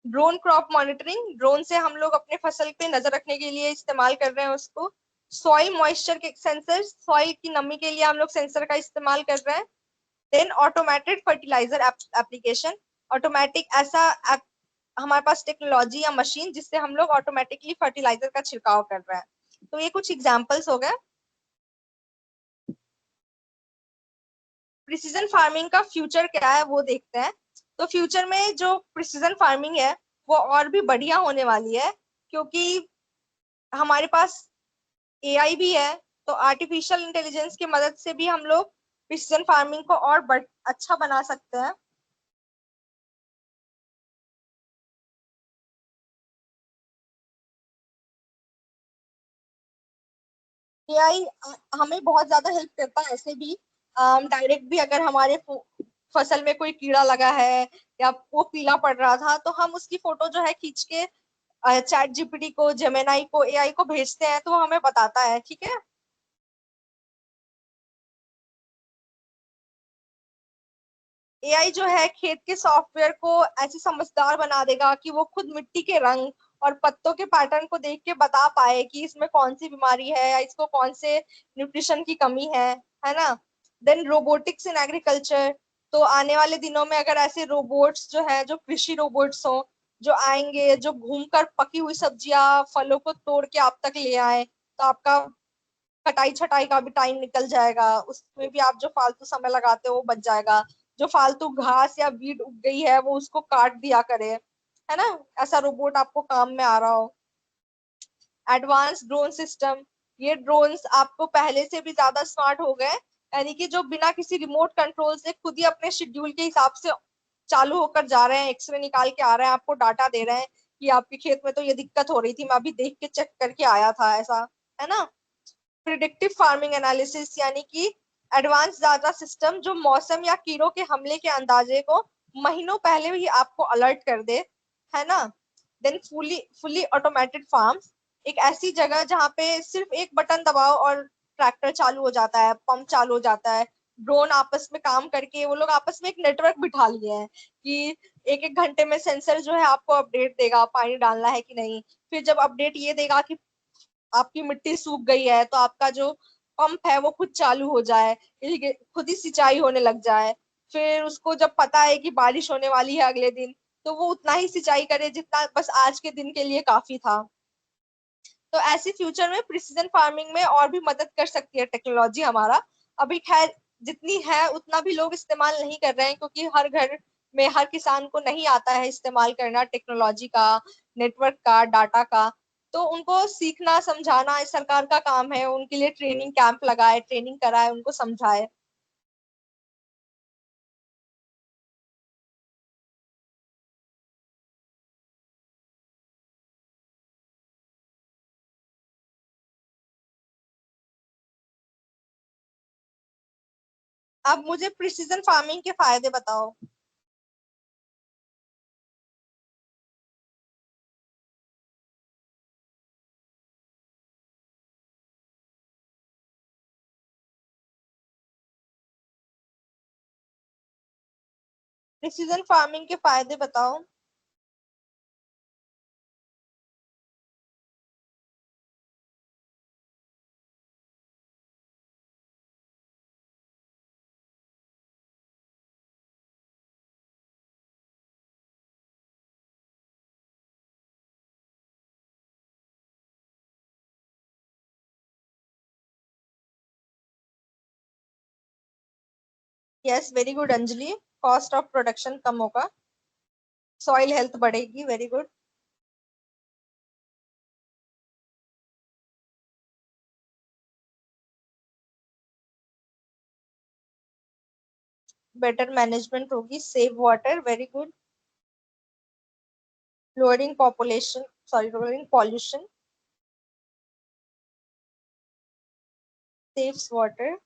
ड्रोन क्रॉप मॉनिटरिंग, ड्रोन से हम लोग अपने फसल पे नजर रखने के लिए इस्तेमाल कर रहे हैं उसको। सॉइल मॉइस्चर के सेंसर, सॉइल की नमी के लिए हम लोग सेंसर का इस्तेमाल कर रहे हैं। Then automated fertiliser application, automatic ऐसा हमारे पास टेक्नोलॉजी या मशीन जिससे हम लोग ऑटोमेटिकली फर्टिलाइजर का छिड़काव कर रहे हैं। तो ये कुछ एग्जांपल्स हो गए। प्रिसीजन फार्मिंग का फ्यूचर क्या है वो देखते हैं। तो फ्यूचर में जो प्रिसीजन फार्मिंग है वो और भी बढ़िया होने वाली है, क्योंकि हमारे पास एआई भी है। तो आर्टिफिशियल इंटेलिजेंस की मदद से भी हम लोग प्रिसीजन फार्मिंग को और अच्छा बना सकते हैं। एआई हमें बहुत ज्यादा हेल्प करता है ऐसे भी। डायरेक्ट भी अगर हमारे फसल में कोई कीड़ा लगा है या वो पीला पड़ रहा था, तो हम उसकी फोटो जो है खींच के चैट जीपीटी को, जेमिनाई को, एआई को भेजते हैं तो वो हमें बताता है। ठीक है। एआई जो है खेत के सॉफ्टवेयर को ऐसे समझदार बना देगा कि वो खुद मिट्टी के रंग और पत्तों के पैटर्न को देख के बता पाए कि इसमें कौन सी बीमारी है या इसको कौन से न्यूट्रिशन की कमी है ना। देन रोबोटिक्स इन एग्रीकल्चर, तो आने वाले दिनों में अगर ऐसे रोबोट्स जो है, जो कृषि रोबोट्स हो, जो आएंगे, जो घूमकर पकी हुई सब्जियां फलों को तोड़ के आप तक ले आए, तो आपका कटाई छटाई का भी टाइम निकल जाएगा, उसमें भी आप जो फालतू समय लगाते हो वो बच जाएगा। जो फालतू घास या वीड उग गई है वो उसको काट दिया करे, है ना। ऐसा रोबोट आपको काम में आ रहा हो। एडवांस ड्रोन सिस्टम, ये ड्रोन्स आपको पहले से भी ज्यादा स्मार्ट हो गए, यानी कि जो बिना किसी रिमोट कंट्रोल से खुद ही अपने शेड्यूल के हिसाब से चालू होकर जा रहे हैं, एक्सरे निकाल के आ रहे हैं, आपको डाटा दे रहे हैं कि आपके खेत में तो ये दिक्कत हो रही थी, मैं अभी देख के चेक करके आया था, ऐसा, है ना। प्रिडिक्टिव फार्मिंग एनालिसिस, यानी कि एडवांस डाटा सिस्टम जो मौसम या कीड़ों के हमले के अंदाजे को महीनों पहले ही आपको अलर्ट कर दे, है ना। Then fully fully automated farms, एक ऐसी जगह जहाँ पे सिर्फ एक बटन दबाओ और ट्रैक्टर चालू हो जाता है, पंप चालू हो जाता है, ड्रोन आपस में काम करके वो लोग आपस में एक नेटवर्क बिठा लिए हैं कि एक एक घंटे में सेंसर जो है आपको अपडेट देगा पानी डालना है कि नहीं। फिर जब अपडेट ये देगा कि आपकी मिट्टी सूख गई है, तो आपका जो पंप है वो खुद चालू हो जाए, खुद ही सिंचाई होने लग जाए। फिर उसको जब पता है कि बारिश होने वाली है अगले दिन, तो वो उतना ही सिंचाई करे जितना बस आज के दिन के लिए काफी था। तो ऐसी फ्यूचर में प्रिसीजन फार्मिंग में और भी मदद कर सकती है टेक्नोलॉजी हमारा। अभी खैर जितनी है उतना भी लोग इस्तेमाल नहीं कर रहे हैं, क्योंकि हर घर में हर किसान को नहीं आता है इस्तेमाल करना टेक्नोलॉजी का, नेटवर्क का, डाटा का। तो उनको सीखना समझाना इस सरकार का काम है, उनके लिए ट्रेनिंग कैंप लगाए, ट्रेनिंग कराए, उनको समझाए। अब मुझे प्रिसीजन फार्मिंग के फायदे बताओ। प्रिसीजन फार्मिंग के फायदे बताओ। Yes, very good Anjali. Cost of production कम होगा, सॉइल हेल्थ बढ़ेगी, वेरी गुड। बेटर मैनेजमेंट होगी, save water, very good. Lowering population, sorry, lowering pollution, saves water.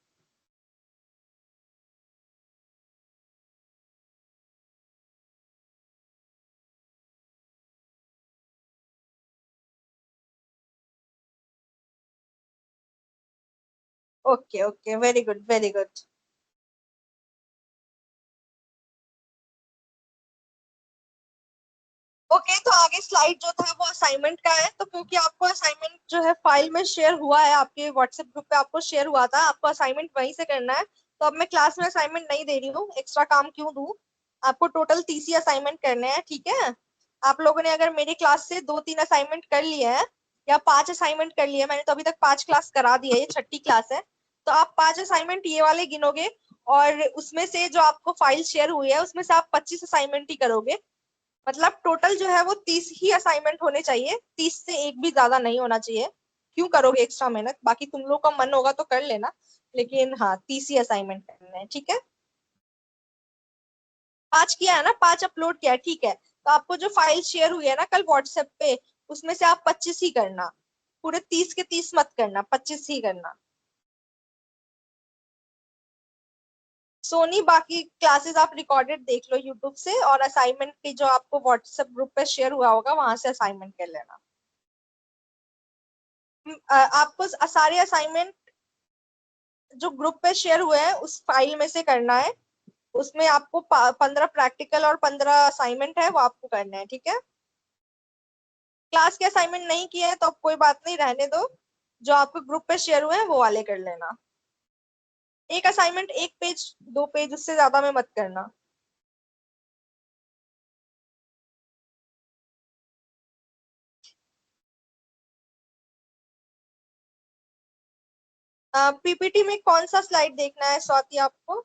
Okay okay, very good, very good. Okay, तो आगे slide जो था वो assignment का है। तो क्योंकि आपको असाइनमेंट जो है फाइल में शेयर हुआ है, आपके व्हाट्सएप ग्रुप पे आपको शेयर हुआ था, आपको असाइनमेंट वहीं से करना है। तो अब मैं क्लास में असाइनमेंट नहीं दे रही हूँ, एक्स्ट्रा काम क्यों दूं। आपको टोटल 30 ही असाइनमेंट करने हैं, ठीक है। आप लोगों ने अगर मेरी क्लास से 2-3 असाइनमेंट कर लिए हैं या 5 असाइनमेंट कर लिए, मैंने तो अभी तक 5 क्लास करा दी है, ये छठी क्लास है। तो आप 5 असाइनमेंट ये वाले गिनोगे, और उसमें से जो आपको फाइल शेयर हुई है उसमें से आप 25 असाइनमेंट ही करोगे। मतलब टोटल जो है वो 30 ही असाइनमेंट होने चाहिए, 30 से एक भी ज्यादा नहीं होना चाहिए। क्यों करोगे एक्स्ट्रा मेहनत, बाकी तुम लोग का मन होगा तो कर लेना, लेकिन हाँ 30 ही असाइनमेंट करने हैं, ठीक है। 5 किया है ना, 5 अपलोड किया है, ठीक है। तो आपको जो फाइल शेयर हुई है ना कल व्हाट्सएप पे, उसमें से आप 25 ही करना। पूरे 30 के 30 मत करना, 25 ही करना। सोनी, बाकी क्लासेस आप रिकॉर्डेड देख लो यूट्यूब से, और असाइनमेंट की जो आपको व्हाट्सएप ग्रुप पे शेयर हुआ होगा वहां से असाइनमेंट कर लेना। आपको सारे असाइनमेंट जो ग्रुप पे शेयर हुए हैं उस फाइल में से करना है। उसमें आपको 15 प्रैक्टिकल और 15 असाइनमेंट है, वो आपको करना है, ठीक है। क्लास के असाइनमेंट नहीं किए हैं तो अब कोई बात नहीं, रहने दो। जो आपको ग्रुप पे शेयर हुए हैं वो वाले कर लेना। एक असाइनमेंट 1 पेज 2 पेज, उससे ज्यादा में मत करना। पीपीटी में कौन सा स्लाइड देखना है स्वाति आपको?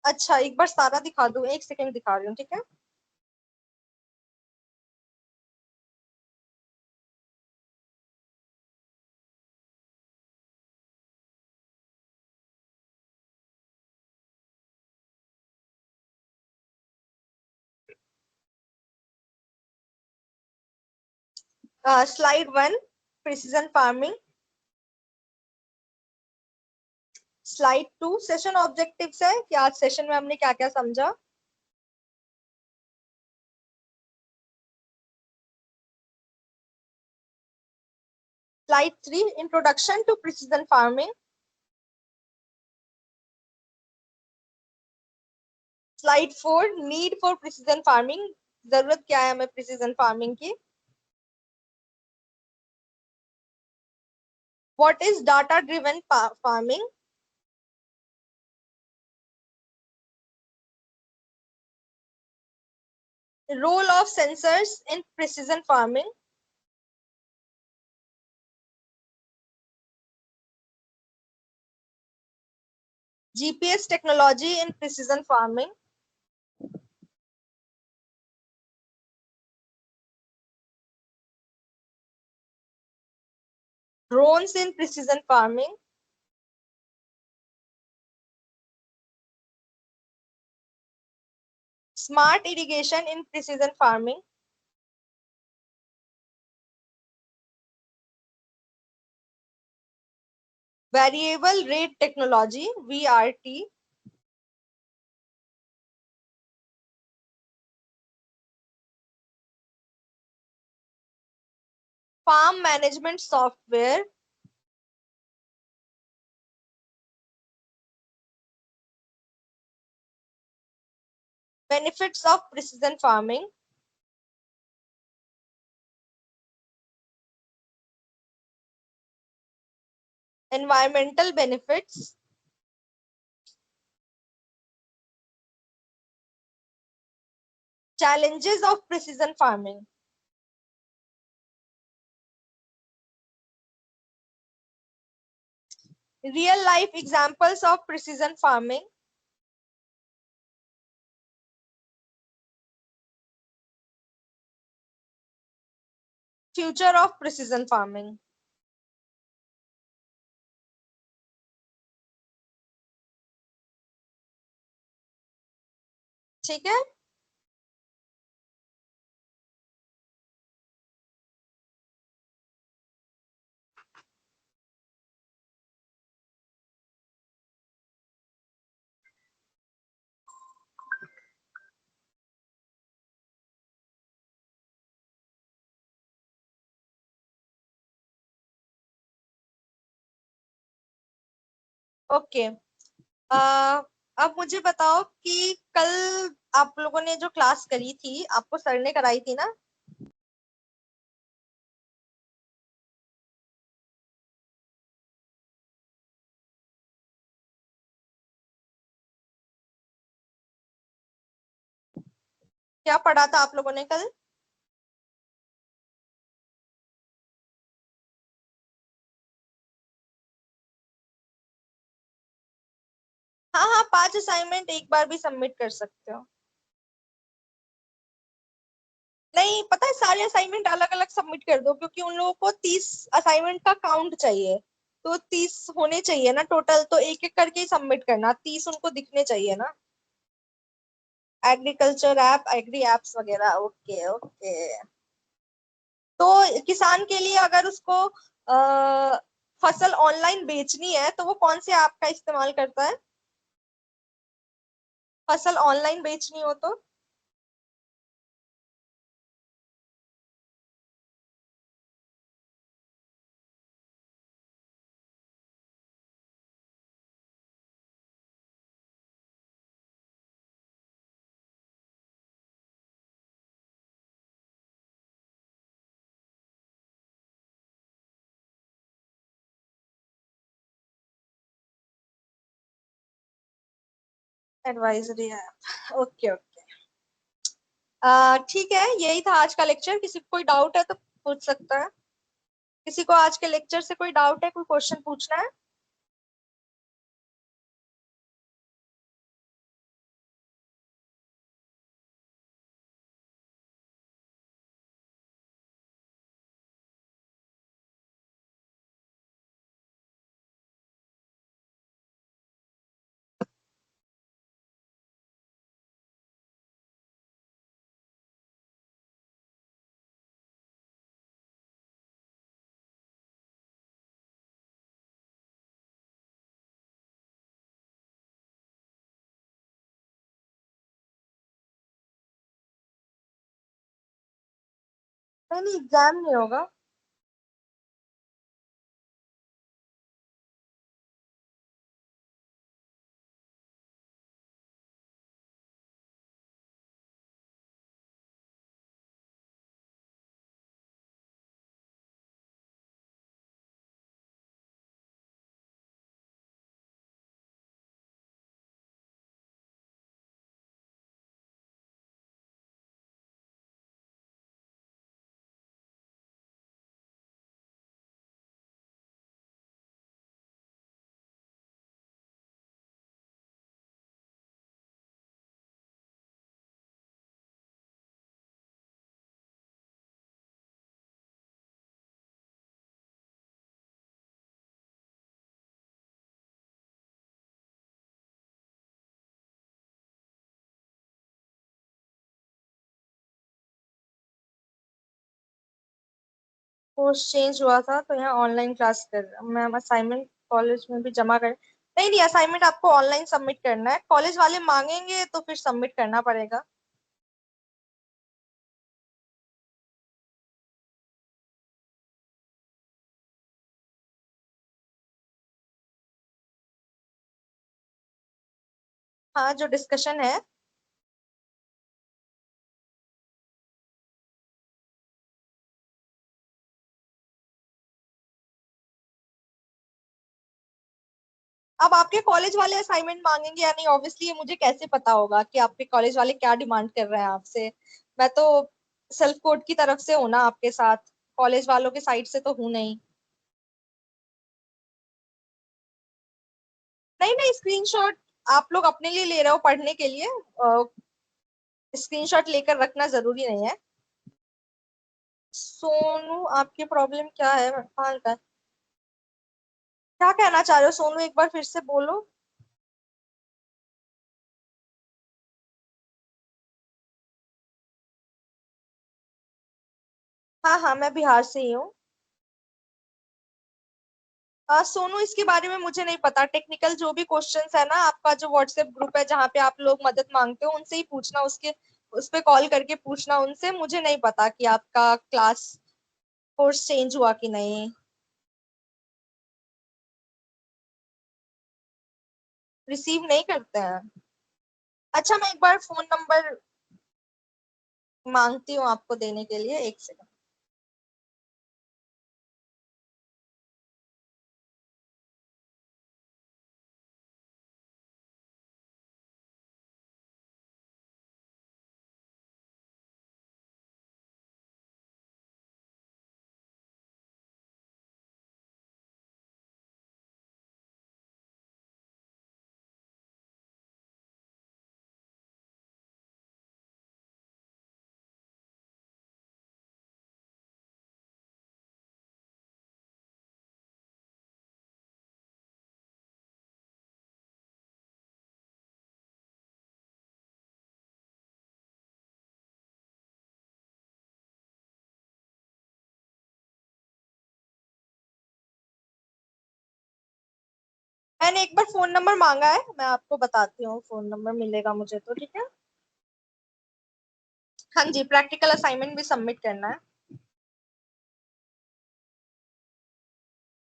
अच्छा, एक बार सारा दिखा दूं, 1 सेकंड दिखा रही हूँ, ठीक है। Slide 1, precision farming. Slide 2 session objectives है कि आज सेशन में हमने क्या क्या समझा। Slide 3, introduction to precision farming. Slide 4, need for precision farming. जरूरत क्या है हमें प्रिसीजन फार्मिंग की। What is data driven farming. Role of sensors in precision farming. GPS technology in precision farming. Drones in precision farming. Smart irrigation in precision farming. Variable rate technology, VRT. Farm management software. Benefits of precision farming. Environmental benefits. Challenges of precision farming. Real life examples of precision farming. Future of precision farming. ठीक है। Okay. अब मुझे बताओ कि कल आप लोगों ने जो क्लास करी थी, आपको सर ने कराई थी ना? क्या पढ़ा था आप लोगों ने कल? हाँ हाँ, 5 असाइनमेंट एक बार भी सबमिट कर सकते हो। नहीं, पता है, सारे असाइनमेंट अलग अलग सबमिट कर दो, क्योंकि उन लोगों को 30 असाइनमेंट का काउंट चाहिए। तो 30 होने चाहिए ना टोटल, तो एक एक करके ही सबमिट करना, 30 उनको दिखने चाहिए ना। एग्रीकल्चर ऐप, एग्री एप्स वगैरह, ओके ओके। तो किसान के लिए अगर उसको फसल ऑनलाइन बेचनी है, तो वो कौन से ऐप का इस्तेमाल करता है? फसल ऑनलाइन बेचनी हो तो? Advisory app, okay okay. ठीक है, यही था आज का लेक्चर। किसी को कोई डाउट है तो पूछ सकता है। किसी को आज के लेक्चर से कोई डाउट है, कोई क्वेश्चन पूछना है? नहीं नहीं, एग्जाम नहीं होगा। कोर्स चेंज हुआ था तो यहाँ ऑनलाइन क्लास कर, मैम असाइनमेंट कॉलेज में भी जमा कर। नहीं नहीं, असाइनमेंट आपको ऑनलाइन सबमिट करना है, कॉलेज वाले मांगेंगे तो फिर सबमिट करना पड़ेगा। हाँ, जो डिस्कशन है। अब आपके कॉलेज वाले असाइनमेंट मांगेंगे या नहीं, ऑब्वियसली ये मुझे कैसे पता होगा कि आपके कॉलेज वाले क्या डिमांड कर रहे हैं आपसे? मैं तो सेल्फ कोड की तरफ से हूं ना आपके साथ, कॉलेज वालों के साइड से तो हूं नहीं। नहीं नहीं, स्क्रीनशॉट आप लोग अपने लिए ले रहे हो पढ़ने के लिए, स्क्रीनशॉट लेकर रखना जरूरी नहीं है। सोनू, आपकी प्रॉब्लम क्या है? कहाँ का? क्या कहना चाह रहे हो सोनू, एक बार फिर से बोलो। हाँ हाँ, मैं बिहार से ही हूँ। सोनू, इसके बारे में मुझे नहीं पता। टेक्निकल जो भी क्वेश्चंस है ना, आपका जो व्हाट्सएप ग्रुप है जहाँ पे आप लोग मदद मांगते हो, उनसे ही पूछना, उसके उस पे कॉल करके पूछना उनसे। मुझे नहीं पता कि आपका क्लास कोर्स चेंज हुआ कि नहीं। रिसीव नहीं करते हैं। अच्छा, मैं एक बार फोन नंबर मांगती हूँ आपको देने के लिए, एक सेकंड। मैंने एक बार फोन नंबर मांगा है, मैं आपको बताती हूँ, फोन नंबर मिलेगा मुझे तो ठीक है। हाँ जी, प्रैक्टिकल असाइनमेंट भी सबमिट करना है।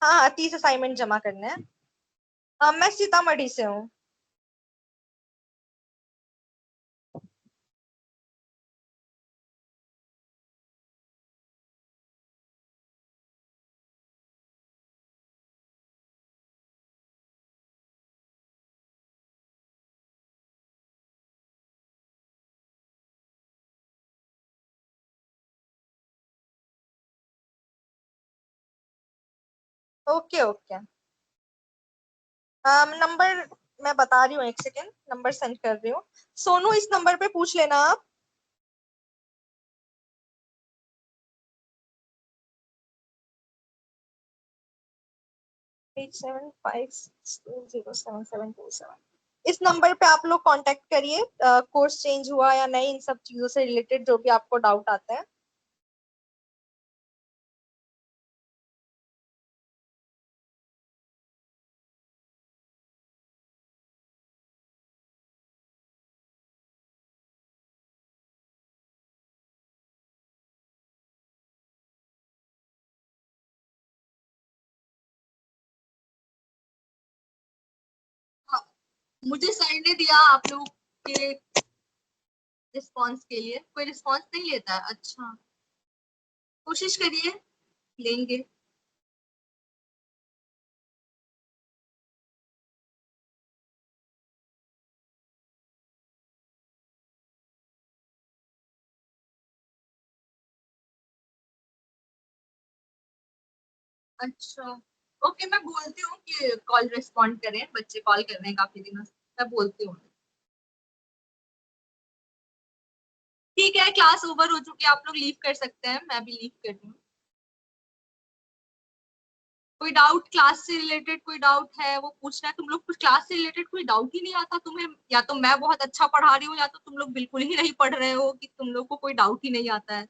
हाँ हाँ, 30 असाइनमेंट जमा करने हैं। मैं सीतामढ़ी से हूँ। Okay okay. नंबर मैं बता रही हूँ, एक सेकेंड, नंबर सेंड कर रही हूँ। सोनू, इस नंबर पे पूछ लेना आप। 8756207727। इस नंबर पे आप लोग कांटेक्ट करिए, कोर्स चेंज हुआ या नहीं, इन सब चीजों से रिलेटेड जो भी आपको डाउट आता है। हाँ, मुझे सर ने दिया आप लोग के रिस्पॉन्स के लिए, कोई रिस्पॉन्स नहीं लेता है। अच्छा, कोशिश करिए, लेंगे। अच्छा, ओके, मैं बोलती हूँ कि कॉल रिस्पॉन्ड करें, बच्चे कॉल कर रहे हैं काफी दिनों से, मैं बोलती हूँ। ठीक है, क्लास ओवर हो चुकी है, आप लोग लीव कर सकते हैं, मैं भी लीव कर रही हूँ। कोई डाउट क्लास से रिलेटेड, कोई डाउट है वो पूछना है? तुम लोग कुछ क्लास से रिलेटेड कोई डाउट ही नहीं आता तुम्हें? या तो मैं बहुत अच्छा पढ़ा रही हूँ, या तो तुम लोग बिल्कुल ही नहीं पढ़ रहे हो कि तुम लोग को कोई डाउट ही नहीं आता है।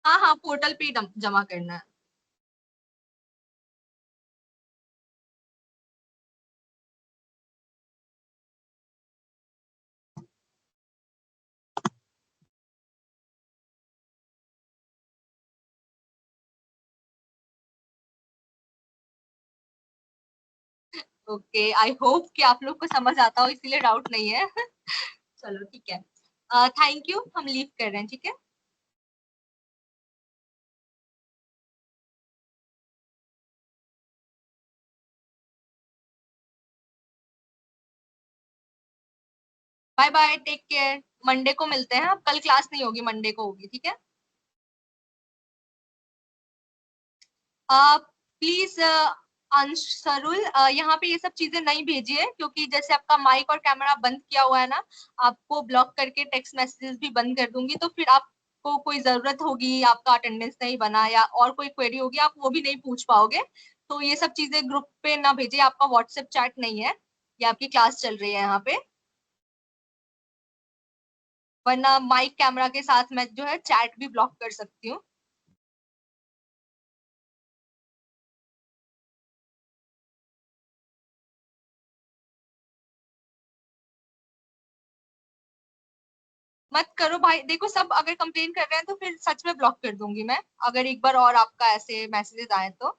हाँ हाँ, पोर्टल पे ही जमा करना है। ओके, आई होप कि आप लोग को समझ आता हो, इसीलिए डाउट नहीं है। चलो ठीक है, थैंक यू, हम लीव कर रहे हैं, ठीक है। Bye bye, take care, Monday को मिलते हैं, अब कल क्लास नहीं होगी, मंडे को होगी, ठीक है। प्लीज अंशरुल, यहाँ पे ये सब चीजें नहीं भेजिए, क्योंकि जैसे आपका माइक और कैमरा बंद किया हुआ है ना, आपको ब्लॉक करके टेक्स्ट मैसेजेस भी बंद कर दूंगी, तो फिर आपको कोई जरूरत होगी, आपका अटेंडेंस नहीं बना या और कोई क्वेरी होगी, आप वो भी नहीं पूछ पाओगे। तो ये सब चीजें ग्रुप पे ना भेजिए, आपका व्हाट्सएप चैट नहीं है, ये आपकी क्लास चल रही है यहाँ पे। वरना माइक कैमरा के साथ मैं जो है चैट भी ब्लॉक कर सकती हूँ। मत करो भाई, देखो सब अगर कंप्लेन कर रहे हैं तो फिर सच में ब्लॉक कर दूंगी मैं, अगर एक बार और आपका ऐसे मैसेजेस आए तो।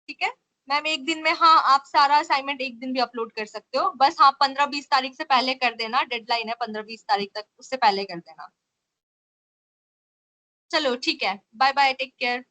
ठीक है मैम, एक दिन में, हाँ आप सारा असाइनमेंट एक दिन भी अपलोड कर सकते हो, बस हाँ 15-20 तारीख से पहले कर देना, डेडलाइन है 15-20 तारीख तक, उससे पहले कर देना। चलो ठीक है, बाय बाय, टेक केयर।